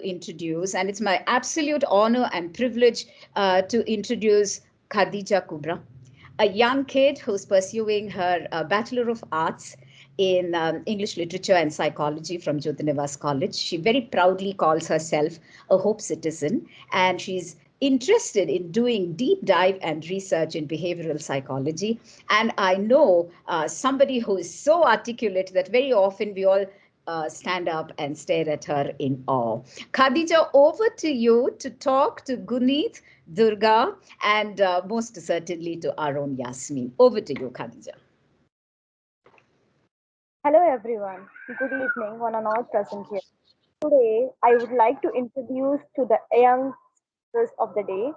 introduce, and it's my absolute honor and privilege to introduce Khadeeja Kubra, a young kid who's pursuing her Bachelor of Arts in English Literature and Psychology from Jyotinivas College. She very proudly calls herself a Hope citizen, and she's interested in doing deep dive and research in behavioral psychology. And I know somebody who is so articulate that very often we all stand up and stare at her in awe. Khadeeja, over to you to talk to Gunit, Durga, and most certainly to our own Yasmeen. Over to you, Khadeeja. Hello everyone, good evening, one and all present here. Today, I would like to introduce to the youngsters of the day,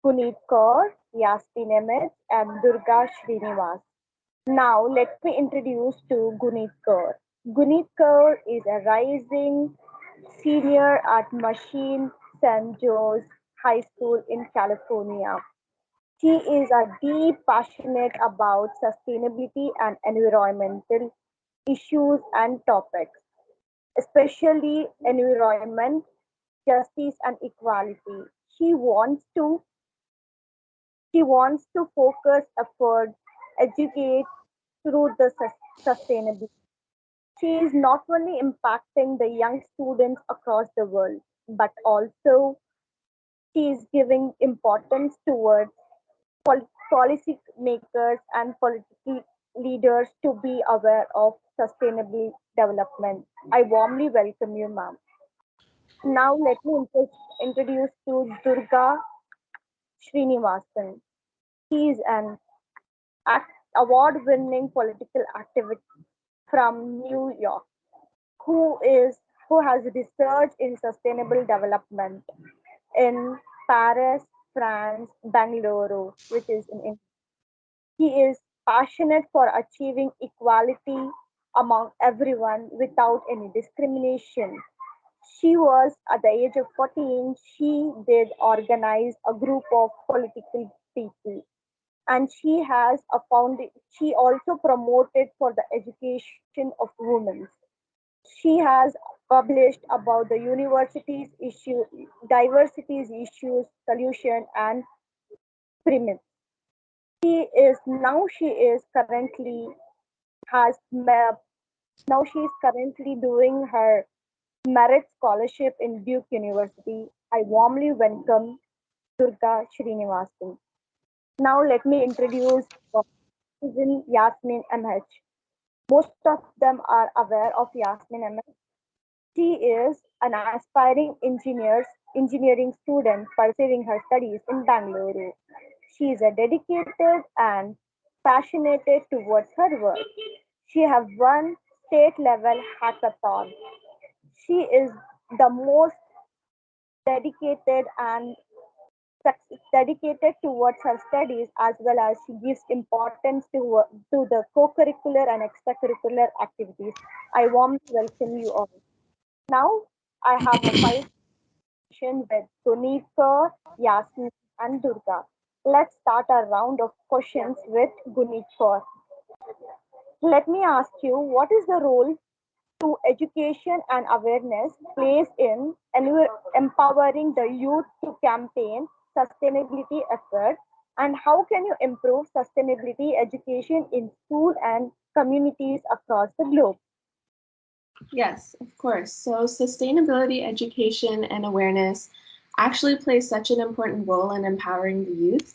Gunit Kaur, Yasmeen Ahmed, and Durga Srinivas. Now, let me introduce to Gunit Kaur. Gunit Kaur is a rising senior at Machine St. Joe's High School in California. She is a deep passionate about sustainability and environmental issues and topics, especially environment, justice, and equality. She wants to focus effort, educate through the sustainability. She is not only impacting the young students across the world, but also she is giving importance towards policy makers and political leaders to be aware of sustainable development. I warmly welcome you, ma'am. Now let me introduce to Durga Srinivasan. He is an award-winning political activist from New York who has researched in sustainable development in Paris, France, Bangalore, which is in India. He is passionate for achieving equality among everyone without any discrimination. She was at the age of 14, she did organize a group of political people, and she also promoted for the education of women. She has published about the university's issue, diversity's issues, solution, and premise. She is currently has ma- now she is currently doing her merit scholarship in Duke University. I warmly welcome Durga Srinivasan. Now let me introduce Susan Yasmin MH. Most of them are aware of Yasmin MH. She is an aspiring engineering student pursuing her studies in Bangalore. She is a dedicated and passionate towards her work. She has won state level hackathon. She is the most dedicated and dedicated towards her studies, as well as she gives importance to the co-curricular and extracurricular activities. I warmly welcome you all. Now I have a five session with Gunika, Yasmin, and Durga. Let's start a round of questions with Gunika. Let me ask you, what is the role to education and awareness plays in empowering the youth to campaign sustainability efforts, and how can you improve sustainability education in school and communities across the globe? Yes, of course. So, sustainability education and awareness actually plays such an important role in empowering the youth.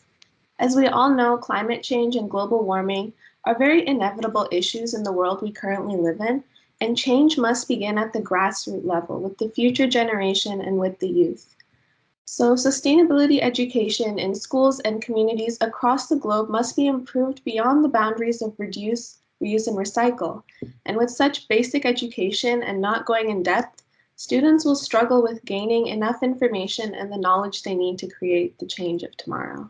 As we all know, climate change and global warming are very inevitable issues in the world we currently live in, and change must begin at the grassroots level with the future generation and with the youth. So, sustainability education in schools and communities across the globe must be improved beyond the boundaries of reduce, reuse, and recycle. And with such basic education and not going in depth, students will struggle with gaining enough information and the knowledge they need to create the change of tomorrow.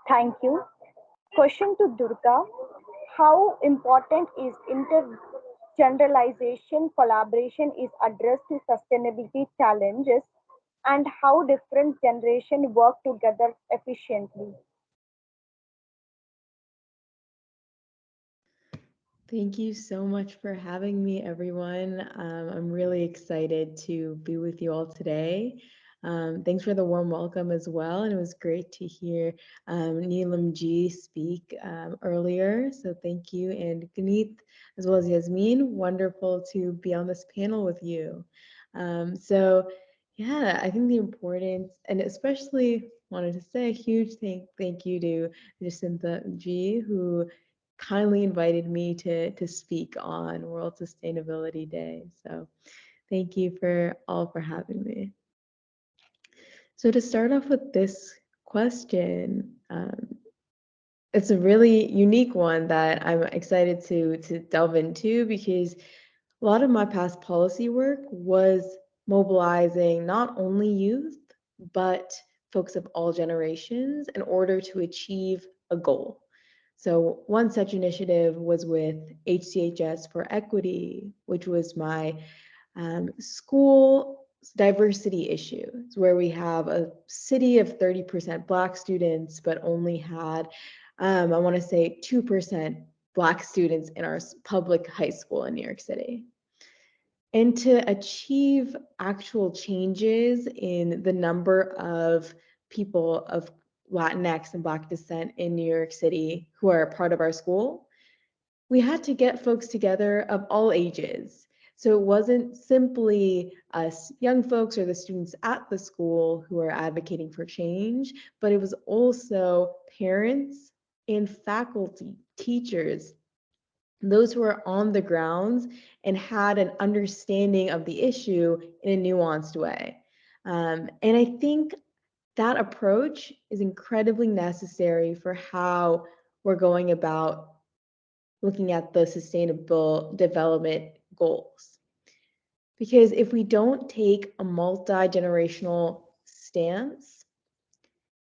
Thank you. Question to Durga. How important is intergeneralization collaboration is addressed to sustainability challenges, and how different generations work together efficiently? Thank you so much for having me, everyone. I'm really excited to be with you all today. Thanks for the warm welcome as well. And it was great to hear Neelam G speak earlier. So thank you. And Gunit, as well as Yasmeen, wonderful to be on this panel with you. Yeah, I think the importance, and especially wanted to say a huge thank you to Jacinta G, who kindly invited me to speak on World Sustainability Day. So thank you for all for having me. So to start off with this question, it's a really unique one that I'm excited to delve into because a lot of my past policy work was mobilizing not only youth, but folks of all generations in order to achieve a goal. So, one such initiative was with HCHS for Equity, which was my school diversity issues, where we have a city of 30% Black students, but only had, I want to say, 2% Black students in our public high school in New York City. And to achieve actual changes in the number of people of Latinx and Black descent in New York City who are a part of our school, we had to get folks together of all ages. So it wasn't simply us young folks or the students at the school who are advocating for change, but it was also parents and faculty, teachers, those who are on the grounds and had an understanding of the issue in a nuanced way. And I think that approach is incredibly necessary for how we're going about looking at the sustainable development goals. Because if we don't take a multi-generational stance,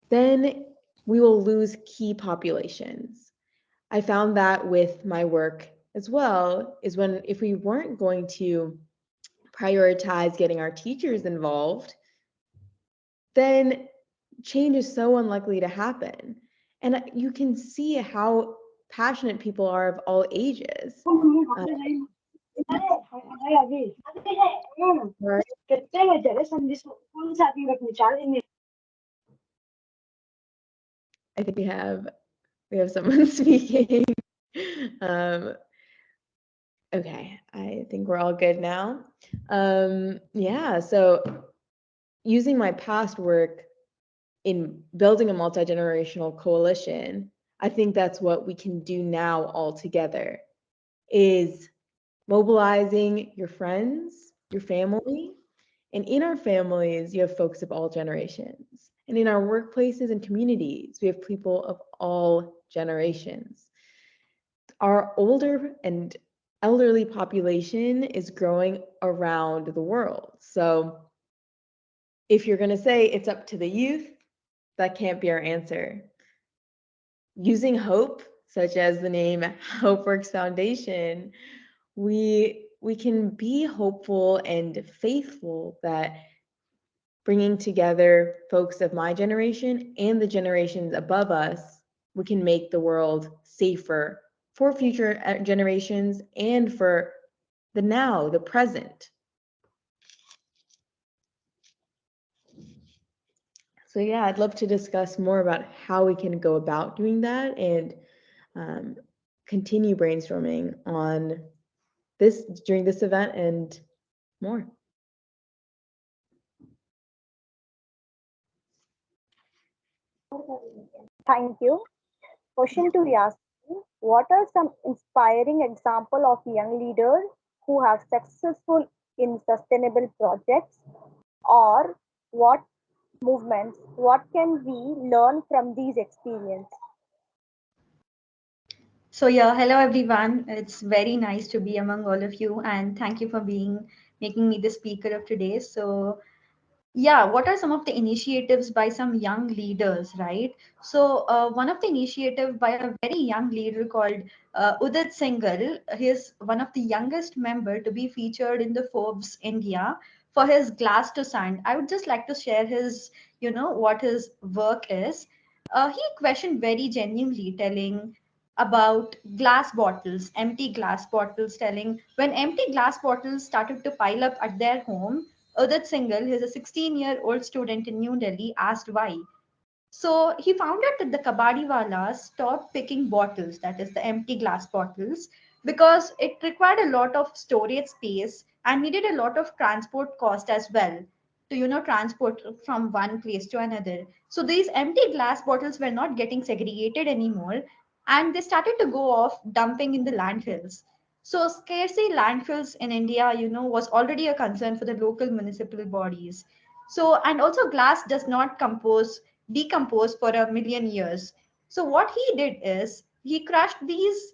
then we will lose key populations. I found that with my work as well, is when if we weren't going to prioritize getting our teachers involved, then change is so unlikely to happen. And you can see how passionate people are of all ages. Right? I think we have someone speaking. Um, okay, I think we're all good now. Yeah, so using my past work in building a multi-generational coalition, I think that's what we can do now all together is mobilizing your friends, your family, and in our families, you have folks of all generations. And in our workplaces and communities, we have people of all generations. Our older and elderly population is growing around the world. So if you're going to say it's up to the youth, that can't be our answer. Using hope, such as the name Hope Works Foundation, we can be hopeful and faithful that bringing together folks of my generation and the generations above us, we can make the world safer for future generations and for the now, the present. So yeah, I'd love to discuss more about how we can go about doing that and um, continue brainstorming on this during this event and more. Thank you. Question to Yasmin. What are some inspiring example of young leaders who have successful in sustainable projects or what movements? What can we learn from these experiences? So yeah, hello everyone. It's very nice to be among all of you, and thank you for being making me the speaker of today. So yeah, what are some of the initiatives by some young leaders, right? So one of the initiative by a very young leader called Udit Singhal. He is one of the youngest member to be featured in the Forbes India for his Glass to Sand. I would just like to share his, what his work is. He questioned very genuinely, telling about glass bottles, empty glass bottles, telling when empty glass bottles started to pile up at their home, Udit Singhal, who is a 16-year-old student in New Delhi, asked why. So he found out that the kabadiwalas stopped picking bottles, that is the empty glass bottles, because it required a lot of storage space and needed a lot of transport cost as well to transport from one place to another. So these empty glass bottles were not getting segregated anymore, and they started to go off dumping in the landfills. So scarcity landfills in India, was already a concern for the local municipal bodies. So, and also glass does not decompose for a million years. So what he did is he crushed these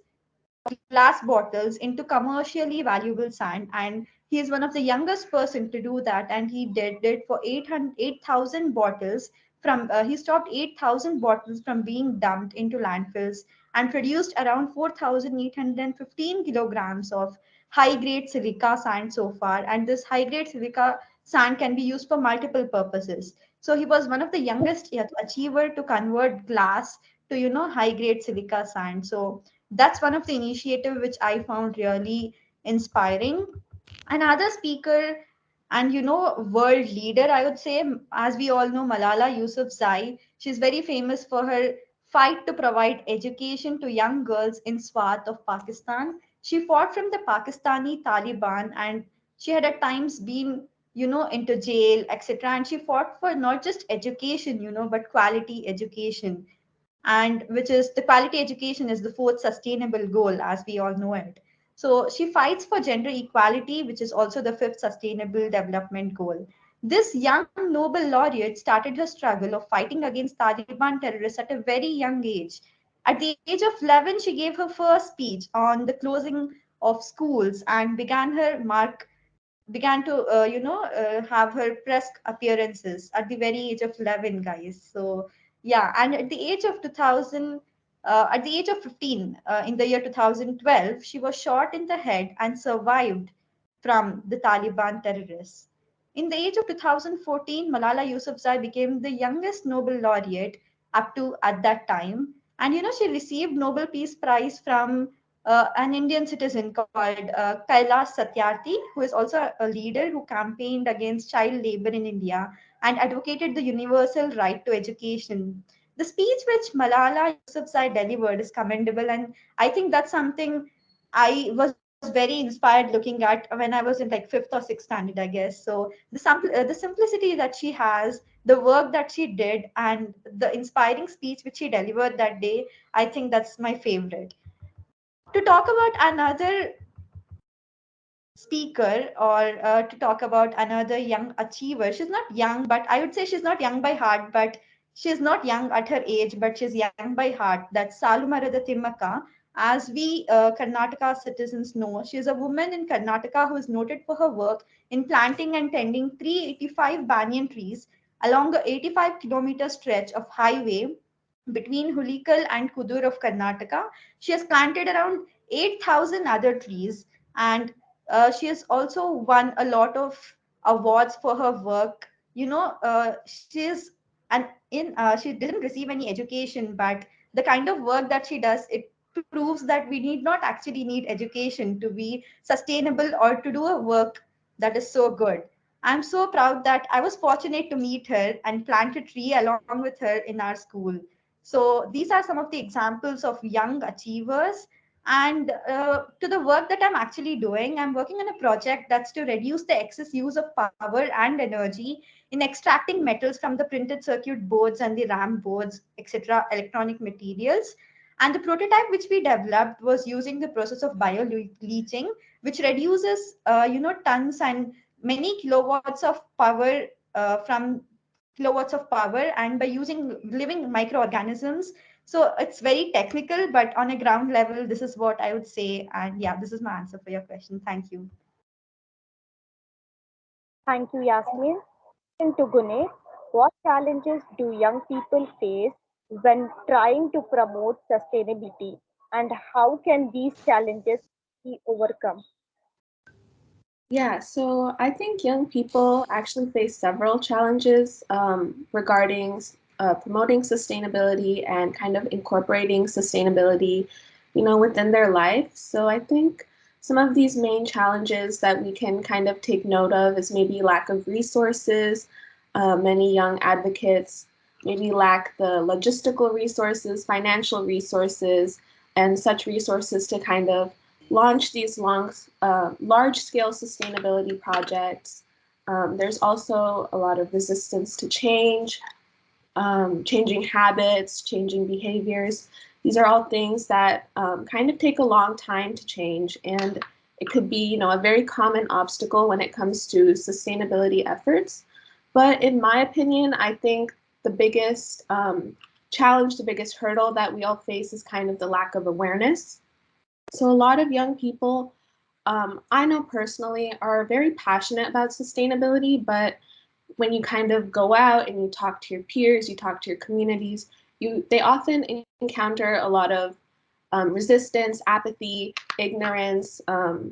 glass bottles into commercially valuable sand, and he is one of the youngest person to do that, and he did it for 8,000 bottles from he stopped 8,000 bottles from being dumped into landfills and produced around 4,815 kilograms of high grade silica sand so far, and this high grade silica sand can be used for multiple purposes. So he was one of the youngest yet achiever to convert glass to high grade silica sand. So that's one of the initiative which I found really inspiring. Another speaker and world leader, I would say, as we all know, Malala Yousafzai. She's very famous for her fight to provide education to young girls in Swat of Pakistan. She fought from the Pakistani Taliban, and she had at times been into jail, etc., and she fought for not just education, but quality education, and which is the quality education is the fourth sustainable goal as we all know it. So she fights for gender equality, which is also the fifth sustainable development goal. This young Nobel laureate started her struggle of fighting against Taliban terrorists at a very young age. At the age of 11, she gave her first speech on the closing of schools and began to have her press appearances at the very age of 11, guys. So yeah, and at the age of 2000 at the age of 15, in the year 2012, she was shot in the head and survived from the Taliban terrorists. In the age of 2014, Malala Yousafzai became the youngest Nobel laureate up to at that time, and she received Nobel Peace Prize from an Indian citizen called Kailash Satyarthi, who is also a leader who campaigned against child labor in India and advocated the universal right to education. The speech which Malala Yousafzai delivered is commendable, and I think that's something I was very inspired looking at when I was in like fifth or sixth standard, I guess. So the simplicity that she has, the work that she did, and the inspiring speech which she delivered that day, I think that's my favorite. To talk about another speaker, or to talk about another young achiever. She's not young, but I would say she's not young by heart, but she's not young at her age, but she's young by heart. That's Salumarada Timmaka. As we Karnataka citizens know, she is a woman in Karnataka who is noted for her work in planting and tending 385 banyan trees along a 85-kilometer stretch of highway between Hulikal and Kudur of Karnataka. She has planted around 8,000 other trees, and she has also won a lot of awards for her work. She's and in she didn't receive any education, but the kind of work that she does, it proves that we need not actually need education to be sustainable or to do a work that is so good. I'm so proud that I was fortunate to meet her and plant a tree along with her in our school. So these are some of the examples of young achievers. And to the work that I'm actually doing, I'm working on a project that's to reduce the excess use of power and energy in extracting metals from the printed circuit boards and the RAM boards, etc., electronic materials. And the prototype which we developed was using the process of bio leaching, which reduces, tons and many kilowatts of power from kilowatts of power, and by using living microorganisms. So it's very technical, but on a ground level, this is what I would say. And yeah, this is my answer for your question. Thank you. Thank you, Yasmeen. And to Gunit, what challenges do young people face when trying to promote sustainability, and how can these challenges be overcome? Yeah, so I think young people actually face several challenges regarding promoting sustainability and kind of incorporating sustainability within their life. So I think some of these main challenges that we can kind of take note of is maybe lack of resources. Many young advocates maybe lack the logistical resources, financial resources, and such resources to kind of launch these large-scale sustainability projects. There's also a lot of resistance to change, changing habits, changing behaviors. These are all things that kind of take a long time to change, and it could be, a very common obstacle when it comes to sustainability efforts. But in my opinion, I think the biggest challenge, the biggest hurdle that we all face is kind of the lack of awareness. So a lot of young people, I know personally, are very passionate about sustainability, but when you kind of go out and you talk to your peers, you talk to your communities, they often encounter a lot of resistance, apathy, ignorance,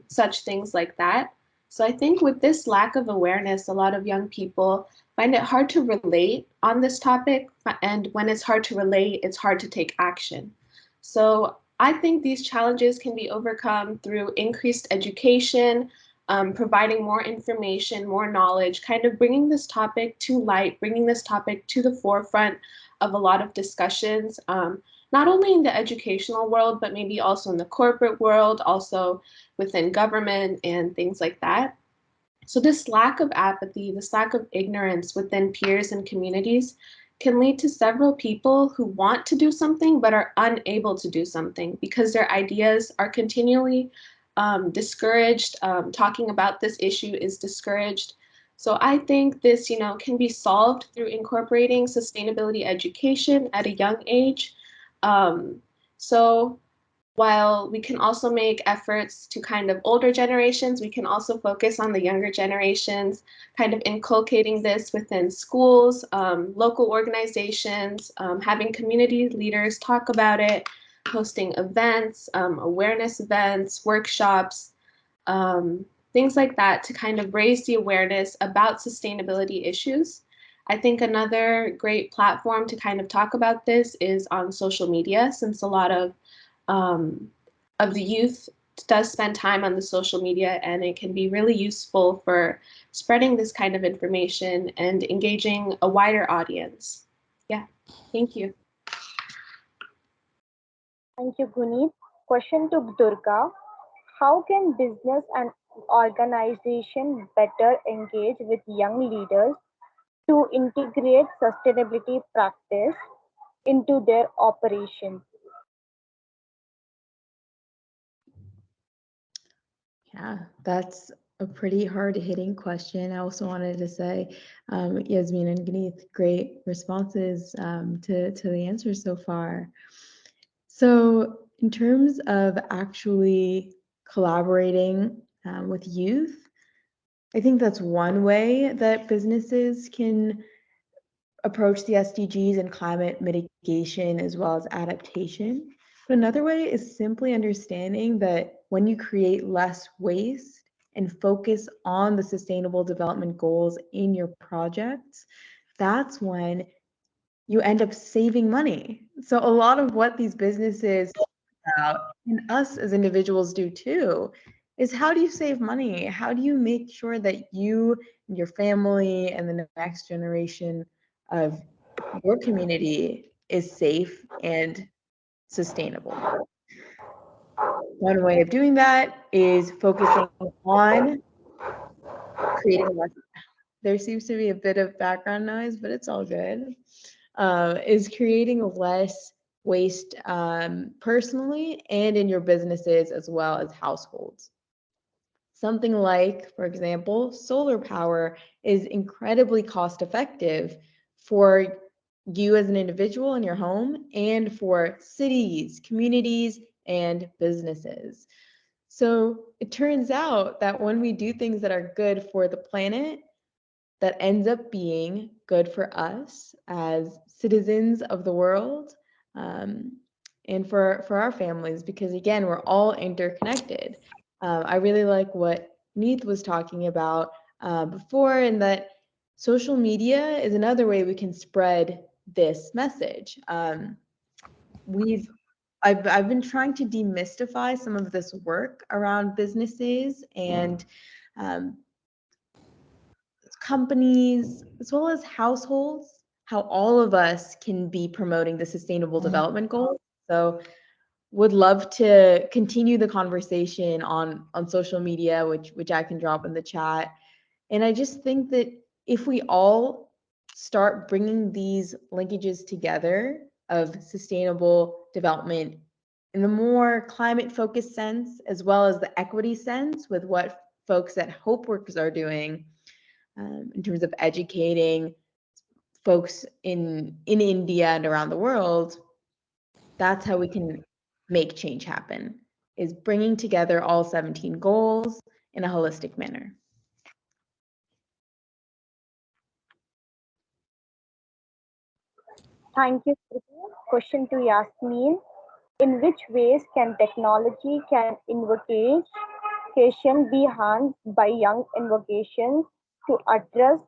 such things like that. So I think with this lack of awareness, a lot of young people find it hard to relate on this topic. And when it's hard to relate, it's hard to take action. So I think these challenges can be overcome through increased education, providing more information, more knowledge, kind of bringing this topic to light, bringing this topic to the forefront of a lot of discussions, not only in the educational world, but maybe also in the corporate world, also within government and things like that. So this lack of apathy, this lack of ignorance within peers and communities can lead to several people who want to do something but are unable to do something because their ideas are continually discouraged. Talking about this issue is discouraged. So I think this, can be solved through incorporating sustainability education at a young age. So while we can also make efforts to kind of older generations, we can also focus on the younger generations, kind of inculcating this within schools, local organizations, having community leaders talk about it, hosting events, awareness events, workshops, things like that to kind of raise the awareness about sustainability issues. I think another great platform to kind of talk about this is on social media, since a lot of the youth does spend time on the social media, and it can be really useful for spreading this kind of information and engaging a wider audience. Yeah, thank you. Thank you, Gunit. Question to Durga. How can business and organization better engage with young leaders to integrate sustainability practice into their operations? Yeah, that's a pretty hard-hitting question. I also wanted to say, Yasmeen and Gunit, great responses to the answers so far. So in terms of actually collaborating with youth, I think that's one way that businesses can approach the SDGs and climate mitigation as well as adaptation. But another way is simply understanding that when you create less waste and focus on the sustainable development goals in your projects, that's when you end up saving money. So a lot of what these businesses about, and us as individuals do too, is how do you save money? How do you make sure that you and your family and the next generation of your community is safe and sustainable? One way of doing that is focusing on creating less. There seems to be a bit of background noise, but it's all good. Is creating less waste personally and in your businesses as well as households. Something like, for example, solar power is incredibly cost effective for you as an individual in your home and for cities, communities, and businesses. So it turns out that when we do things that are good for the planet, that ends up being good for us as citizens of the world, and for our families, because again, we're all interconnected. I really like what Neith was talking about before, and that social media is another way we can spread this message. We've I've been trying to demystify some of this work around businesses and um, companies as well as households, how all of us can be promoting the sustainable development goals. So would love to continue the conversation on social media, which I can drop in the chat. And I just think that if we all start bringing these linkages together of sustainable development in the more climate focused sense, as well as the equity sense with what folks at HopeWorks are doing in terms of educating folks in India and around the world, that's how we can make change happen, is bringing together all 17 goals in a holistic manner. Thank you. Khadeeja. Question to Yasmeen. In which ways can technology can invocation be harnessed by young invocations to address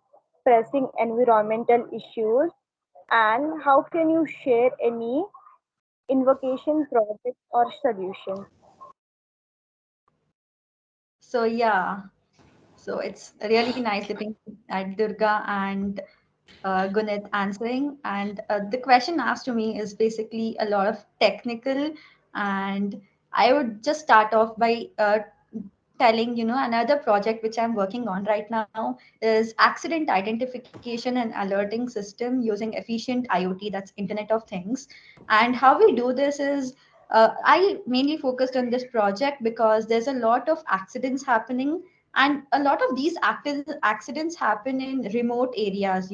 pressing environmental issues? And how can you share any invocation projects or solutions? So yeah, so it's really nice looking at Durga and Gunit answering. And the question asked to me is basically a lot of technical, and I would just start off by telling another project which I'm working on right now is accident identification and alerting system using efficient IoT, that's Internet of Things. And how we do this is I mainly focused on this project because there's a lot of accidents happening, and a lot of these accidents happen in remote areas,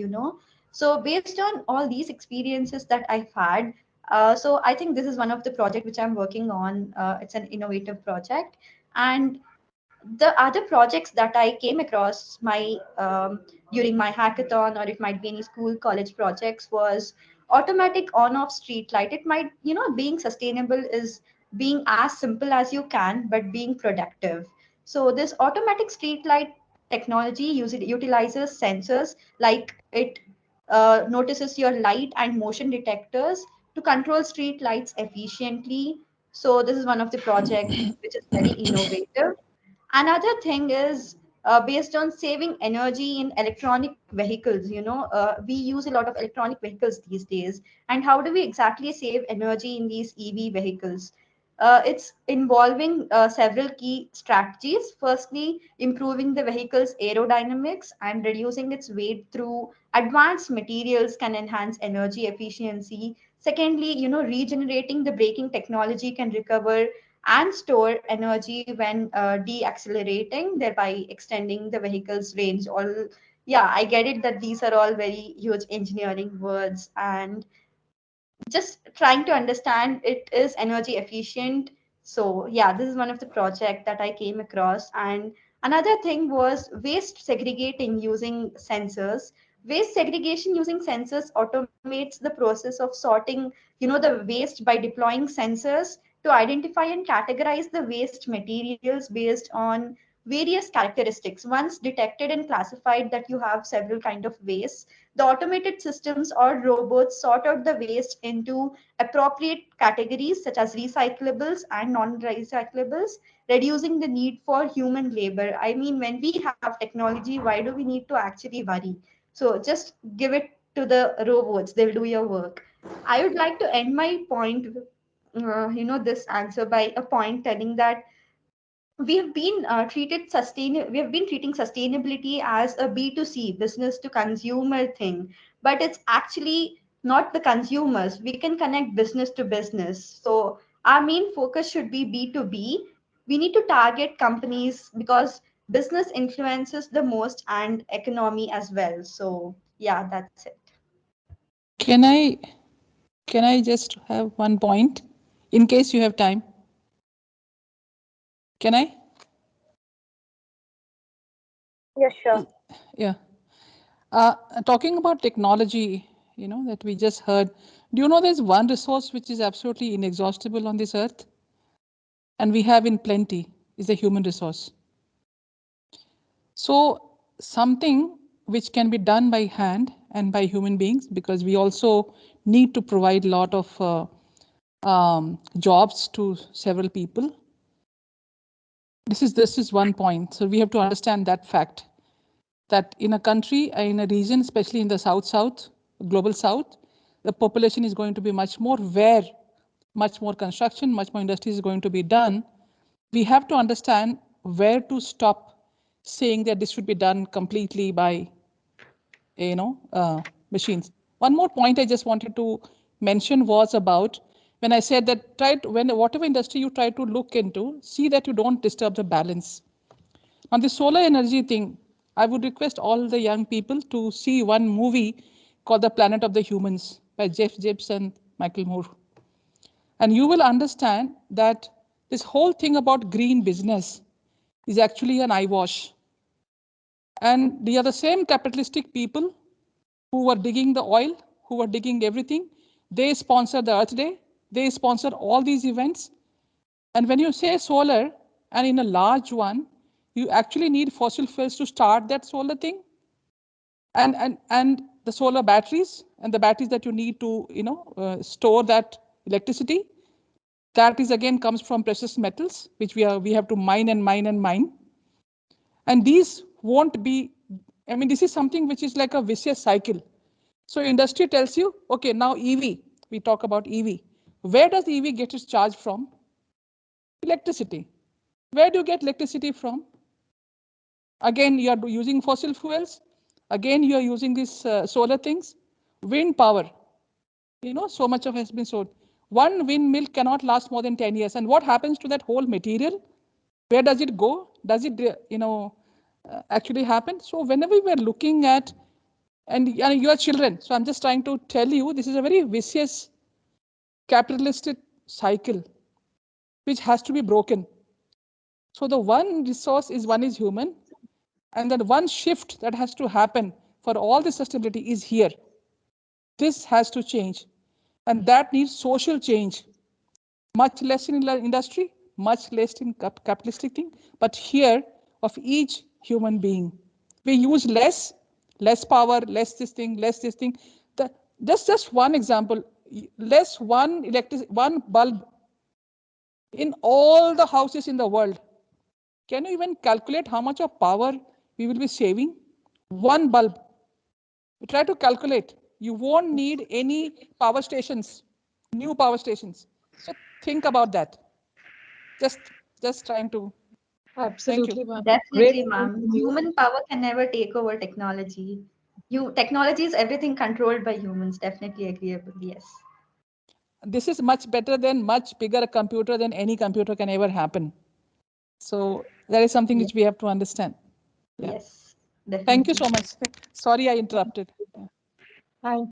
so based on all these experiences that I've had, so I think this is one of the project which I'm working on. It's an innovative project. And the other projects that I came across during my hackathon, or it might be any school college projects, was automatic on off street light. It might, being sustainable is being as simple as you can but being productive. So this automatic street light technology utilizes sensors, like it notices your light and motion detectors to control street lights efficiently. So this is one of the project which is very innovative. Another thing is based on saving energy in electronic vehicles. We use a lot of electronic vehicles these days. And how do we exactly save energy in these EV vehicles? It's involving several key strategies. Firstly, improving the vehicle's aerodynamics and reducing its weight through advanced materials can enhance energy efficiency. Secondly, regenerating the braking technology can recover and store energy when deaccelerating, thereby extending the vehicle's range. All, yeah, I get it that these are all very huge engineering words, and just trying to understand it is energy efficient. So yeah, this is one of the project that I came across. And another thing was waste segregating using sensors. Waste segregation using sensors automates the process of sorting the waste by deploying sensors to identify and categorize the waste materials based on various characteristics. Once detected and classified that you have several kind of waste, the automated systems or robots sort out the waste into appropriate categories such as recyclables and non-recyclables, reducing the need for human labor. I mean, when we have technology, why do we need to actually worry? So just give it to the robots, they'll do your work. I would like to end my point, this answer by a point telling that we have been treating sustainability as a B2C, business to consumer thing, but it's actually not the consumers. We can connect business to business. So our main focus should be B2B. We need to target companies because business influences the most and economy as well. So yeah, that's it. Can I can I just have one point in case you have time? Can I? Yes, sure. Yeah. Talking about technology, that we just heard. Do you know there's one resource which is absolutely inexhaustible on this earth, and we have in plenty, is the human resource. So something which can be done by hand and by human beings, because we also need to provide a lot of jobs to several people. This is one point. So we have to understand that fact, that in a country, in a region, especially in the South, global South, the population is going to be much more, where much more construction, much more industry is going to be done. We have to understand where to stop saying that this should be done completely by machines. One more point I just wanted to mention was about when I said that when whatever industry you try to look into, see that you don't disturb the balance. On the solar energy thing, I would request all the young people to see one movie called The Planet of the Humans by Jeff Gibbs and Michael Moore. And you will understand that this whole thing about green business is actually an eyewash. And they are the same capitalistic people who were digging the oil, who were digging everything. They sponsor the Earth Day. They sponsor all these events. And when you say solar, and in a large one, you actually need fossil fuels to start that solar thing. And the solar batteries and the batteries that you need to store that electricity, that is again comes from precious metals, which we have to mine and mine and mine. And these won't be, I mean, this is something which is like a vicious cycle. So industry tells you, okay, now EV, we talk about EV. Where does EV get its charge from? Electricity. Where do you get electricity from? Again, you are using fossil fuels. Again, you are using these solar things. Wind power, so much of it has been sold. One windmill cannot last more than 10 years. And what happens to that whole material? Where does it go? Does it, actually happen? So whenever we are looking at, and you are children, so I'm just trying to tell you, this is a very vicious capitalistic cycle which has to be broken. So the one resource is one is human, and then one shift that has to happen for all the sustainability is here. This has to change, and that needs social change. Much less in industry, much less in capitalistic thing, but here of each human being. We use less power, less this thing, less this thing. Just one example, less one bulb in all the houses in the world. Can you even calculate how much of power we will be saving? One bulb. You try to calculate. You won't need any power stations, new power stations. So think about that. Just trying to. Thank you. Absolutely, ma'am. Great Definitely, point ma'am. from you. Human power can never take over technology. Technology is everything controlled by humans. Definitely agreeable. Yes. This is much better than much bigger computer than any computer can ever happen. So that is something Yes. which we have to understand. Yeah. Yes. Thank you Definitely. so much. Sorry I interrupted. Yeah. Thank